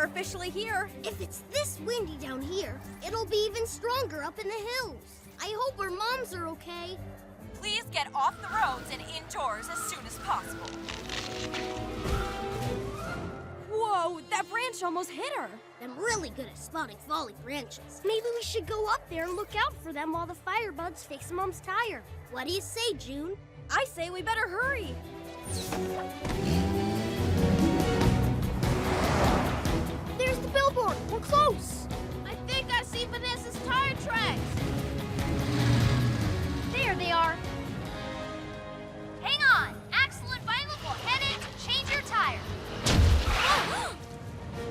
officially here. If it's this windy down here, it'll be even stronger up in the hills. I hope our moms are okay. Please get off the roads and indoors as soon as possible. Whoa, that branch almost hit her. I'm really good at spotting falling branches. Maybe we should go up there and look out for them while the Firebuds fix Mom's tire. What do you say, June? I say we better hurry. There's the billboard. We're close. I think I see Vanessa's tire tracks. There they are. Hang on. Axel and Violet will head in to change your tire.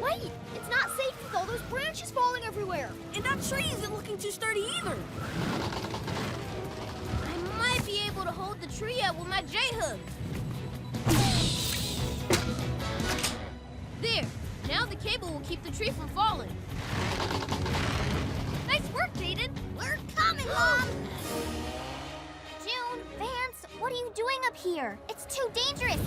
Wait, it's not safe with all those branches falling everywhere. And that tree isn't looking too sturdy either. I might be able to hold the tree up with my J-hook. There. Now the cable will keep the tree from falling. Nice work, Jaden. We're coming, Mom. June, Vance, what are you doing up here? It's too dangerous.